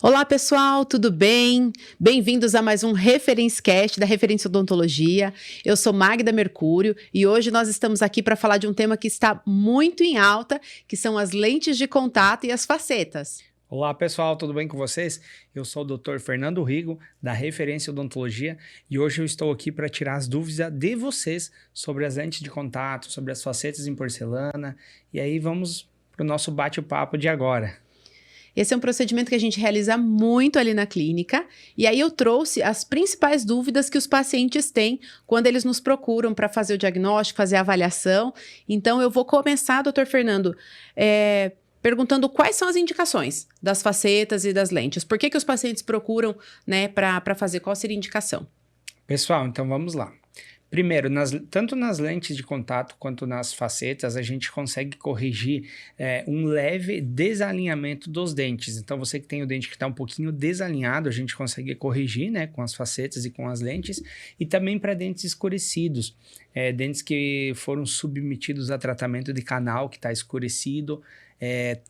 Olá pessoal, tudo bem? Bem-vindos a mais um Referencecast da Referência Odontologia. Eu sou Magda Mercúrio e hoje nós estamos aqui para falar de um tema que está muito em alta, que são as lentes de contato e as facetas. Olá pessoal, tudo bem com vocês? Eu sou o Dr. Fernando Rigo, da Referência Odontologia, e hoje eu estou aqui para tirar as dúvidas de vocês sobre as lentes de contato, sobre as facetas em porcelana, e aí vamos para o nosso bate-papo de agora. Esse é um procedimento que a gente realiza muito ali na clínica, e aí eu trouxe as principais dúvidas que os pacientes têm quando eles nos procuram para fazer o diagnóstico, fazer a avaliação. Então eu vou começar, doutor Fernando, perguntando quais são as indicações das facetas e das lentes. Por que os pacientes procuram, né, para fazer? Qual seria a indicação? Pessoal, então vamos lá. Primeiro, tanto nas lentes de contato quanto nas facetas, a gente consegue corrigir um leve desalinhamento dos dentes. Então, você que tem o dente que está um pouquinho desalinhado, a gente consegue corrigir, né, com as facetas e com as lentes. E também para dentes escurecidos, dentes que foram submetidos a tratamento de canal que está escurecido.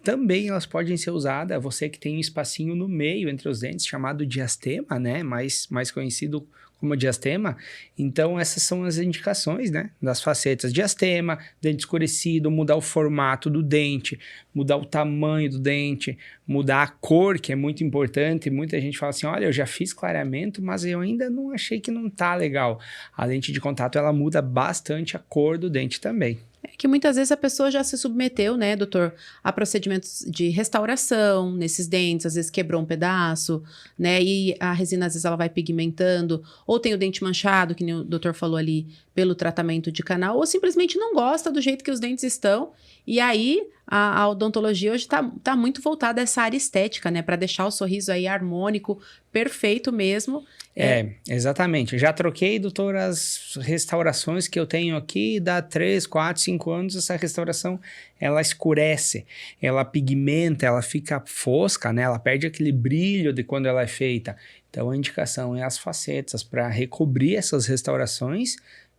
Também elas podem ser usadas, você que tem um espacinho no meio entre os dentes, chamado diastema, né, mais conhecido como diastema. Então essas são as indicações, né, das facetas: diastema, dente escurecido, mudar o formato do dente, mudar o tamanho do dente, mudar a cor, que é muito importante. Muita gente fala assim: olha, eu já fiz clareamento, mas eu ainda não achei que não tá legal. A lente de contato, ela muda bastante a cor do dente também. É que muitas vezes a pessoa já se submeteu, né, doutor, a procedimentos de restauração nesses dentes, às vezes quebrou um pedaço, né, e a resina às vezes ela vai pigmentando, ou tem o dente manchado, que nem o doutor falou ali, pelo tratamento de canal, ou simplesmente não gosta do jeito que os dentes estão, e aí a odontologia hoje tá muito voltada a essa área estética, né, para deixar o sorriso aí harmônico, perfeito mesmo. Exatamente. Já troquei, doutor, as restaurações que eu tenho aqui, dá 3, 4, 5 anos, essa restauração, ela escurece, ela pigmenta, ela fica fosca, né? Ela perde aquele brilho de quando ela é feita. Então, a indicação é as facetas para recobrir essas restaurações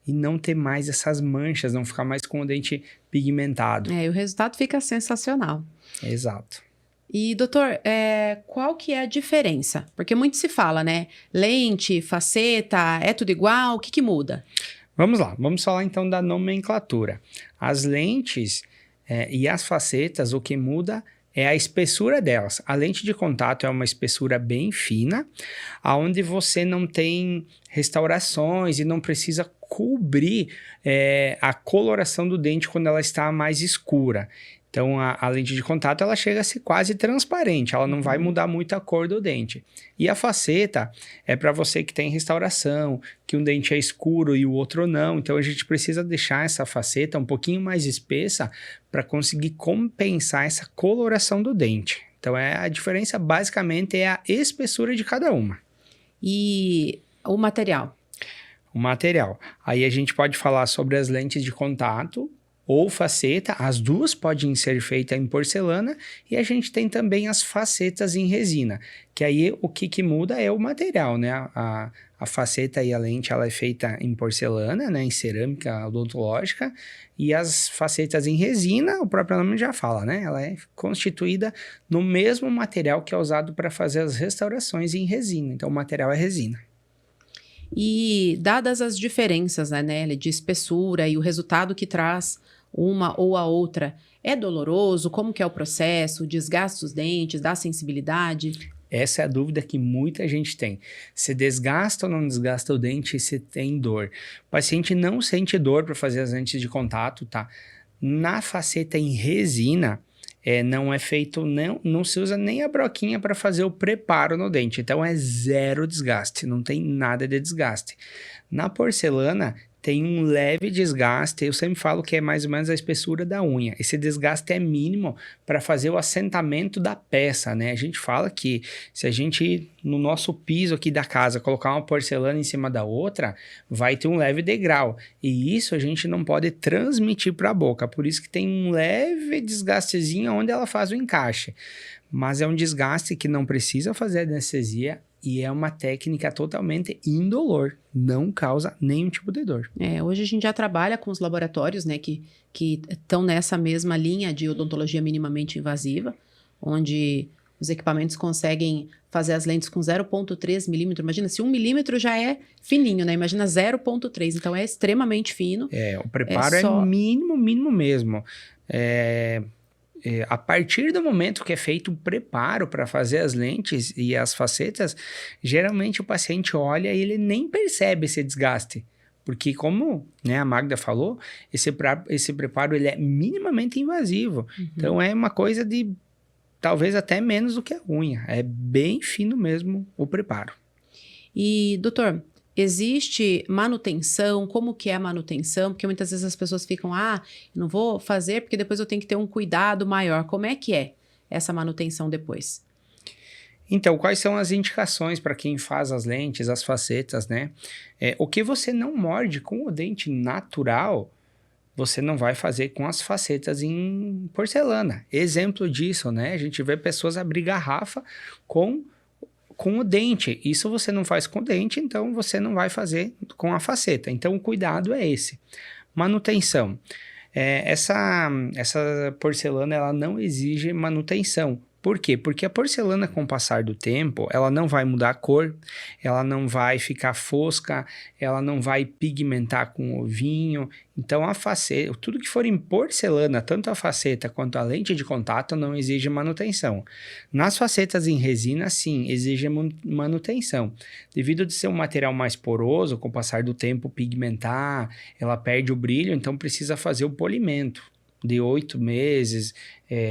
e não ter mais essas manchas, não ficar mais com o dente pigmentado. E o resultado fica sensacional. Exato. E, doutor, qual que é a diferença? Porque muito se fala, né? Lente, faceta, é tudo igual? O que muda? Vamos lá, vamos falar então da nomenclatura. As lentes e as facetas, o que muda é a espessura delas. A lente de contato é uma espessura bem fina, onde você não tem restaurações e não precisa cobrir a coloração do dente quando ela está mais escura. Então, a lente de contato, ela chega a ser quase transparente, ela não vai mudar muito a cor do dente. E a faceta é para você que tem restauração, que um dente é escuro e o outro não. Então, a gente precisa deixar essa faceta um pouquinho mais espessa para conseguir compensar essa coloração do dente. Então, a diferença basicamente é a espessura de cada uma. E o material? O material. Aí a gente pode falar sobre as lentes de contato ou faceta, as duas podem ser feitas em porcelana, e a gente tem também as facetas em resina, que aí o que muda é o material, né? A faceta e a lente, ela é feita em porcelana, né? Em cerâmica odontológica, e as facetas em resina, o próprio nome já fala, né? Ela é constituída no mesmo material que é usado para fazer as restaurações em resina, então o material é resina. E dadas as diferenças, né, de espessura e o resultado que traz uma ou a outra, é doloroso? Como que é o processo? Desgasta os dentes? Dá sensibilidade? Essa é a dúvida que muita gente tem. Se desgasta ou não desgasta o dente, se tem dor. O paciente não sente dor para fazer as lentes de contato, tá? Na faceta em resina, não é feito, não se usa nem a broquinha para fazer o preparo no dente. Então, é zero desgaste, não tem nada de desgaste. Na porcelana, tem um leve desgaste, eu sempre falo que é mais ou menos a espessura da unha. Esse desgaste é mínimo para fazer o assentamento da peça, né? A gente fala que se a gente, no nosso piso aqui da casa, colocar uma porcelana em cima da outra, vai ter um leve degrau. E isso a gente não pode transmitir para a boca, por isso que tem um leve desgastezinho onde ela faz o encaixe. Mas é um desgaste que não precisa fazer anestesia, e é uma técnica totalmente indolor, não causa nenhum tipo de dor. Hoje a gente já trabalha com os laboratórios, né, que estão nessa mesma linha de odontologia minimamente invasiva, onde Os equipamentos conseguem fazer as lentes com 0,3 milímetro. Imagina, se 1 milímetro já é fininho, né? Imagina 0,3. Então, é extremamente fino. O preparo é mínimo mesmo. A partir do momento que é feito o preparo para fazer as lentes e as facetas, geralmente o paciente olha e ele nem percebe esse desgaste. Porque como, né, a Magda falou, esse preparo ele é minimamente invasivo. Então, é uma coisa de talvez até menos do que a unha. É bem fino mesmo o preparo. E, doutor, existe manutenção? Como que é a manutenção? Porque muitas vezes as pessoas ficam, não vou fazer porque depois eu tenho que ter um cuidado maior. Como é que é essa manutenção depois? Então, quais são as indicações para quem faz as lentes, as facetas, né? O que você não morde com o dente natural, você não vai fazer com as facetas em porcelana. Exemplo disso, né? A gente vê pessoas abrir garrafa com o dente. Isso você não faz com o dente, então você não vai fazer com a faceta. Então, o cuidado é esse. Manutenção. Essa porcelana, ela não exige manutenção. Por quê? Porque a porcelana, com o passar do tempo, ela não vai mudar a cor, ela não vai ficar fosca, ela não vai pigmentar com o vinho. Então, a faceta, tudo que for em porcelana, tanto a faceta quanto a lente de contato, não exige manutenção. Nas facetas em resina, sim, exige manutenção. Devido a ser um material mais poroso, com o passar do tempo pigmentar, ela perde o brilho, então precisa fazer o polimento. De 8 meses,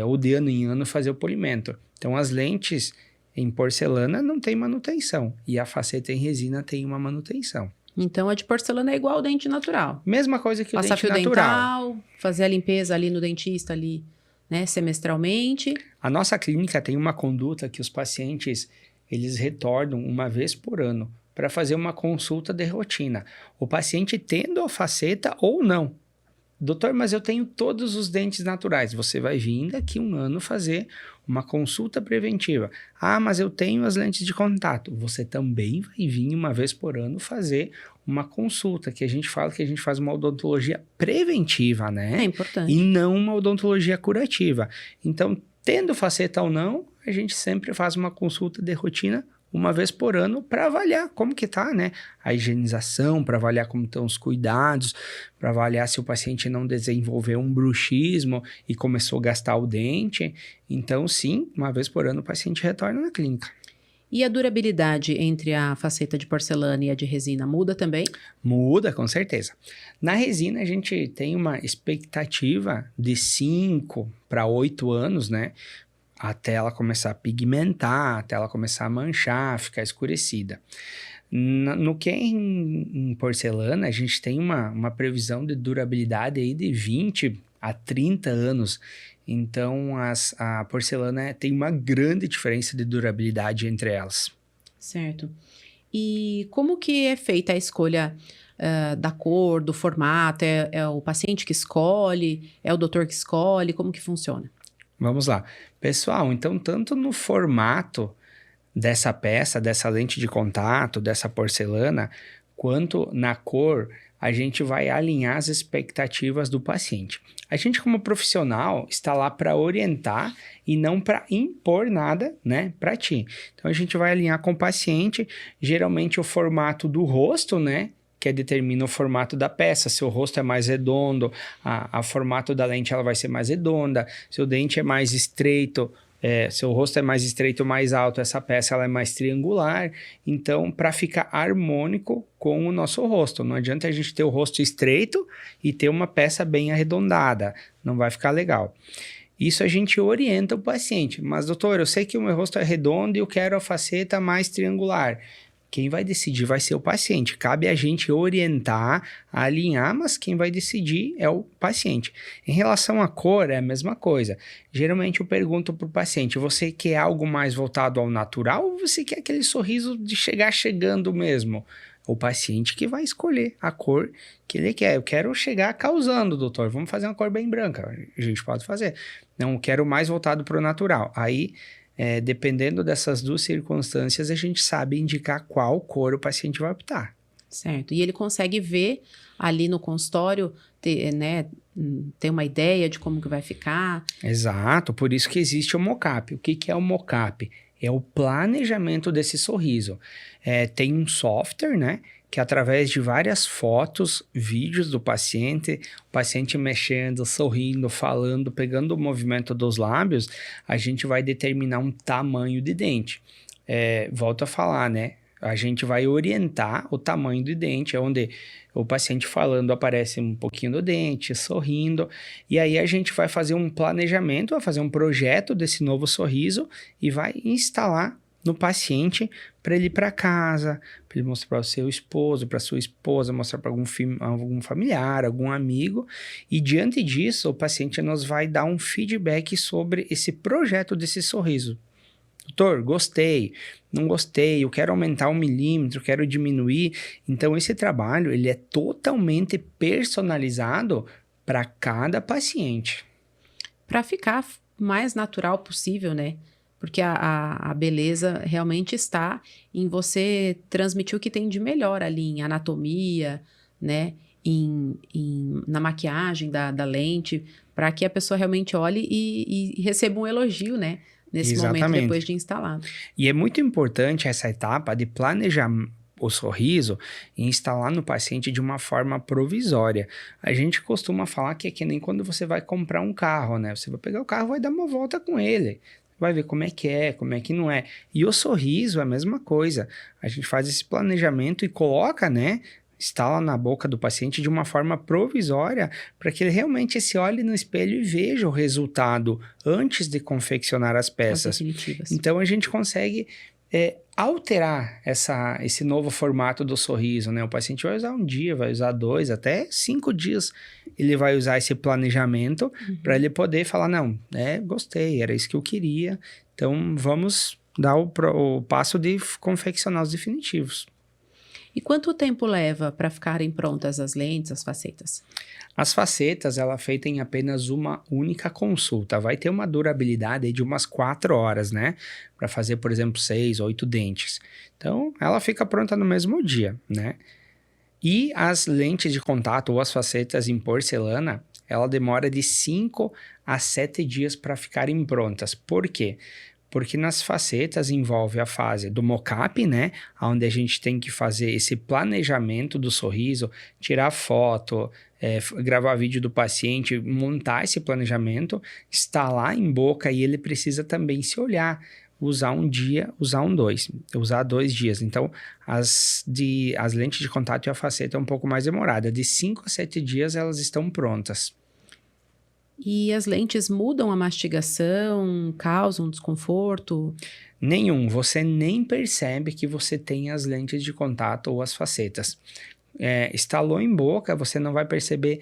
ou de ano em ano fazer o polimento. Então, as lentes em porcelana não tem manutenção, e a faceta em resina tem uma manutenção. Então, a de porcelana é igual ao dente natural. Mesma coisa que o Passar dente fio natural. dental, fazer a limpeza ali no dentista, ali, né, semestralmente. A nossa clínica tem uma conduta que os pacientes, eles retornam uma vez por ano para fazer uma consulta de rotina. O paciente tendo a faceta ou não. Doutor, mas eu tenho todos os dentes naturais. Você vai vir daqui um ano fazer uma consulta preventiva. Mas eu tenho as lentes de contato. Você também vai vir uma vez por ano fazer uma consulta, que a gente fala que a gente faz uma odontologia preventiva, né? É importante. E não uma odontologia curativa. Então, tendo faceta ou não, a gente sempre faz uma consulta de rotina uma vez por ano para avaliar como que tá, né? A higienização, para avaliar como estão os cuidados, para avaliar se o paciente não desenvolveu um bruxismo e começou a gastar o dente. Então, sim, uma vez por ano o paciente retorna na clínica. E a durabilidade entre a faceta de porcelana e a de resina muda também? Muda, com certeza. Na resina, a gente tem uma expectativa de 5 para 8 anos, né? Até ela começar a pigmentar, até ela começar a manchar, ficar escurecida. No que é em porcelana, a gente tem uma previsão de durabilidade aí de 20 a 30 anos. Então, a porcelana tem uma grande diferença de durabilidade entre elas. Certo. E como que é feita a escolha da cor, do formato? É o paciente que escolhe? É o doutor que escolhe? Como que funciona? Vamos lá. Pessoal, então, tanto no formato dessa peça, dessa lente de contato, dessa porcelana, quanto na cor, a gente vai alinhar as expectativas do paciente. A gente, como profissional, está lá para orientar e não para impor nada, né, para ti. Então, a gente vai alinhar com o paciente, geralmente o formato do rosto, né, que determina o formato da peça. Se o rosto é mais redondo, o formato da lente ela vai ser mais redonda. Se o dente é mais estreito, se o rosto é mais estreito ou mais alto, essa peça ela é mais triangular. Então, para ficar harmônico com o nosso rosto. Não adianta a gente ter o rosto estreito e ter uma peça bem arredondada. Não vai ficar legal. Isso a gente orienta o paciente. Mas, doutor, eu sei que o meu rosto é redondo e eu quero a faceta mais triangular. Quem vai decidir vai ser o paciente. Cabe a gente orientar, alinhar, mas quem vai decidir é o paciente. Em relação à cor, é a mesma coisa. Geralmente eu pergunto para o paciente, você quer algo mais voltado ao natural ou você quer aquele sorriso de chegar chegando mesmo? O paciente que vai escolher a cor que ele quer. Eu quero chegar causando, doutor. Vamos fazer uma cor bem branca. A gente pode fazer. Não, eu quero mais voltado para o natural. Aí... dependendo dessas duas circunstâncias, a gente sabe indicar qual cor o paciente vai optar. Certo. E ele consegue ver ali no consultório, né, ter uma ideia de como que vai ficar? Exato, por isso que existe o mockup. O que que é o mockup? É o planejamento desse sorriso. Tem um software, né? Que através de várias fotos, vídeos do paciente, o paciente mexendo, sorrindo, falando, pegando o movimento dos lábios, a gente vai determinar um tamanho de dente. Volto a falar, né? A gente vai orientar o tamanho do dente, onde o paciente falando aparece um pouquinho do dente, sorrindo, e aí a gente vai fazer um planejamento, vai fazer um projeto desse novo sorriso e vai instalar no paciente para ele ir para casa, para ele mostrar para o seu esposo, para sua esposa, mostrar para algum familiar, algum amigo, e diante disso o paciente nos vai dar um feedback sobre esse projeto desse sorriso. Doutor, gostei, não gostei, eu quero aumentar 1 milímetro, quero diminuir. Então, esse trabalho ele é totalmente personalizado para cada paciente. Para ficar mais natural possível, né? Porque a beleza realmente está em você transmitir o que tem de melhor ali em anatomia, né? Na maquiagem da lente, para que a pessoa realmente olhe e receba um elogio, né? Nesse momento depois de instalado. E é muito importante essa etapa de planejar o sorriso e instalar no paciente de uma forma provisória. A gente costuma falar que é que nem quando você vai comprar um carro, né? Você vai pegar o carro e vai dar uma volta com ele. Vai ver como é, como é que não é. E o sorriso é a mesma coisa. A gente faz esse planejamento e coloca, né? Instala na boca do paciente de uma forma provisória para que ele realmente se olhe no espelho e veja o resultado antes de confeccionar as peças. Então, a gente consegue alterar esse novo formato do sorriso, né? O paciente vai usar 1 dia, vai usar 2, até 5 dias. Ele vai usar esse planejamento para ele poder falar, não, gostei, era isso que eu queria. Então, vamos dar o passo de confeccionar os definitivos. E quanto tempo leva para ficarem prontas as lentes, as facetas? As facetas, ela é feita em apenas uma única consulta. Vai ter uma durabilidade aí de umas 4 horas, né? Para fazer, por exemplo, 6, 8 dentes. Então, ela fica pronta no mesmo dia, né? E as lentes de contato ou as facetas em porcelana, ela demora de 5 a 7 dias para ficarem prontas. Por quê? Porque nas facetas envolve a fase do mockup, né? Onde a gente tem que fazer esse planejamento do sorriso, tirar foto, gravar vídeo do paciente, montar esse planejamento, instalar em boca e ele precisa também se olhar. Usar 1 dia, usar 2 dias. Então, as lentes de contato e a faceta é um pouco mais demorada. De 5 a 7 dias elas estão prontas. E as lentes mudam a mastigação, causam desconforto? Nenhum. Você nem percebe que você tem as lentes de contato ou as facetas. Estalou em boca, você não vai perceber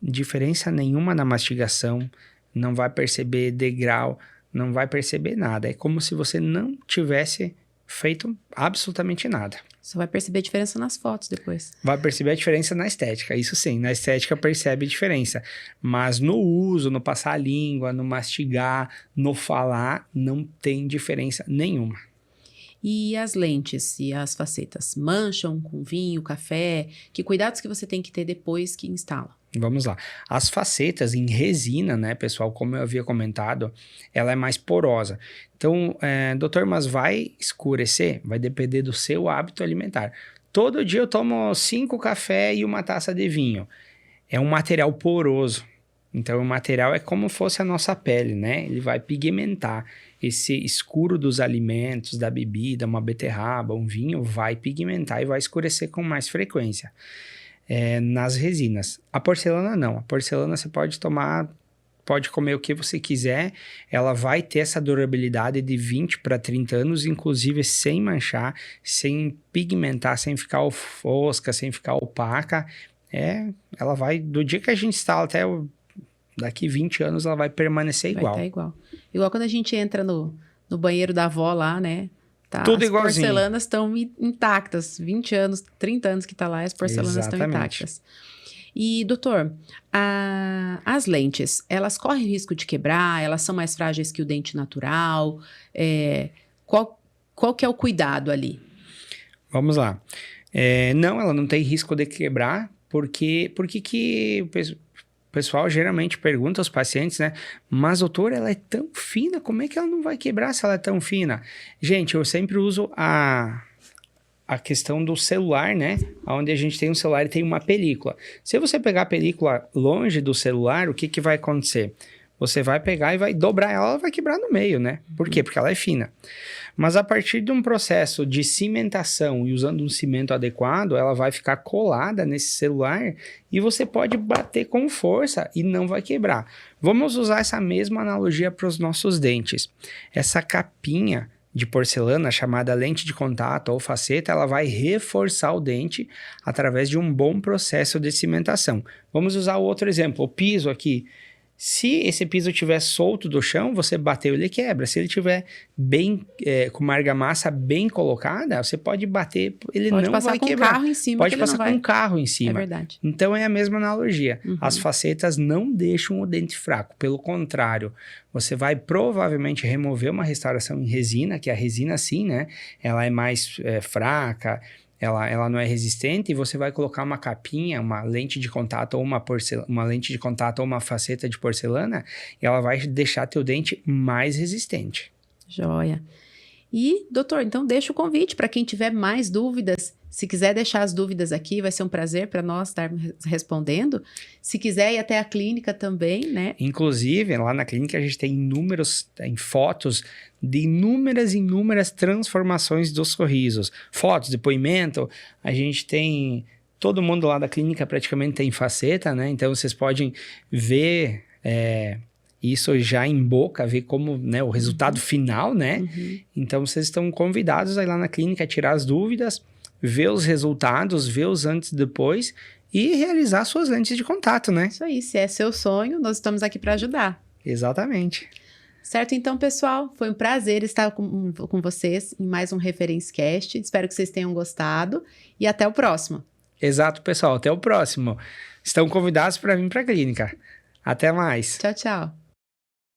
diferença nenhuma na mastigação, não vai perceber degrau, não vai perceber nada. É como se você não tivesse feito absolutamente nada. Você vai perceber a diferença nas fotos depois. Vai perceber a diferença na estética, isso sim. Na estética percebe a diferença. Mas no uso, no passar a língua, no mastigar, no falar, não tem diferença nenhuma. E as lentes e as facetas? Mancham com vinho, café? Que cuidados que você tem que ter depois que instala? Vamos lá. As facetas em resina, né, pessoal, como eu havia comentado, ela é mais porosa. Então, doutor, mas vai escurecer? Vai depender do seu hábito alimentar. Todo dia eu tomo 5 cafés e 1 taça de vinho. É um material poroso. Então, o material é como fosse a nossa pele, né? Ele vai pigmentar. Esse escuro dos alimentos, da bebida, uma beterraba, um vinho, vai pigmentar e vai escurecer com mais frequência. Nas resinas. A porcelana não. A porcelana você pode tomar, pode comer o que você quiser, ela vai ter essa durabilidade de 20 para 30 anos, inclusive sem manchar, sem pigmentar, sem ficar fosca, sem ficar opaca. Ela vai, do dia que a gente instala até daqui 20 anos, ela vai permanecer igual. Vai estar igual. Igual quando a gente entra no banheiro da avó lá, né? Tá, tudo igualzinho. As porcelanas estão intactas. 20 anos, 30 anos que tá lá, as porcelanas estão intactas. E, doutor, as lentes, elas correm risco de quebrar? Elas são mais frágeis que o dente natural? Qual que é o cuidado ali? Vamos lá. Não, ela não tem risco de quebrar, porque que pessoal geralmente pergunta aos pacientes, né? Mas, doutor, ela é tão fina, como é que ela não vai quebrar se ela é tão fina? Gente, eu sempre uso a questão do celular, né? Onde a gente tem um celular e tem uma película. Se você pegar a película longe do celular, o que que vai acontecer? Você vai pegar e vai dobrar ela vai quebrar no meio, né? Por quê? Porque ela é fina. Mas a partir de um processo de cimentação e usando um cimento adequado, ela vai ficar colada nesse celular e você pode bater com força e não vai quebrar. Vamos usar essa mesma analogia para os nossos dentes. Essa capinha de porcelana chamada lente de contato ou faceta, ela vai reforçar o dente através de um bom processo de cimentação. Vamos usar o outro exemplo, o piso aqui. Se esse piso estiver solto do chão, você bateu, ele quebra. Se ele estiver bem, com uma argamassa bem colocada, você pode bater, ele Pode não passar vai com quebrar. carro em cima. Pode passar com um carro em cima. É verdade. Então, é a mesma analogia. As facetas não deixam o dente fraco. Pelo contrário, você vai provavelmente remover uma restauração em resina, que a resina, sim, né? Ela é mais fraca, ela não é resistente, e você vai colocar uma capinha, uma lente de contato ou uma lente de contato ou uma faceta de porcelana, e ela vai deixar teu dente mais resistente. Joia. E, doutor, então deixa o convite para quem tiver mais dúvidas. Se quiser deixar as dúvidas aqui, vai ser um prazer para nós estarmos respondendo. Se quiser ir até a clínica também, né? Inclusive, lá na clínica a gente tem fotos de inúmeras transformações dos sorrisos. Fotos, depoimento, a gente tem... Todo mundo lá da clínica praticamente tem faceta, né? Então, vocês podem ver... isso já em boca, ver como, né, o resultado final, né? Então, vocês estão convidados a ir lá na clínica, tirar as dúvidas, ver os resultados, ver os antes e depois e realizar suas lentes de contato, né? Isso aí, se é seu sonho, nós estamos aqui para ajudar. Exatamente. Certo? Então, pessoal, foi um prazer estar com vocês em mais um ReferenceCast. Espero que vocês tenham gostado e até o próximo. Exato, pessoal. Até o próximo. Estão convidados para vir para a clínica. Até mais. Tchau, tchau.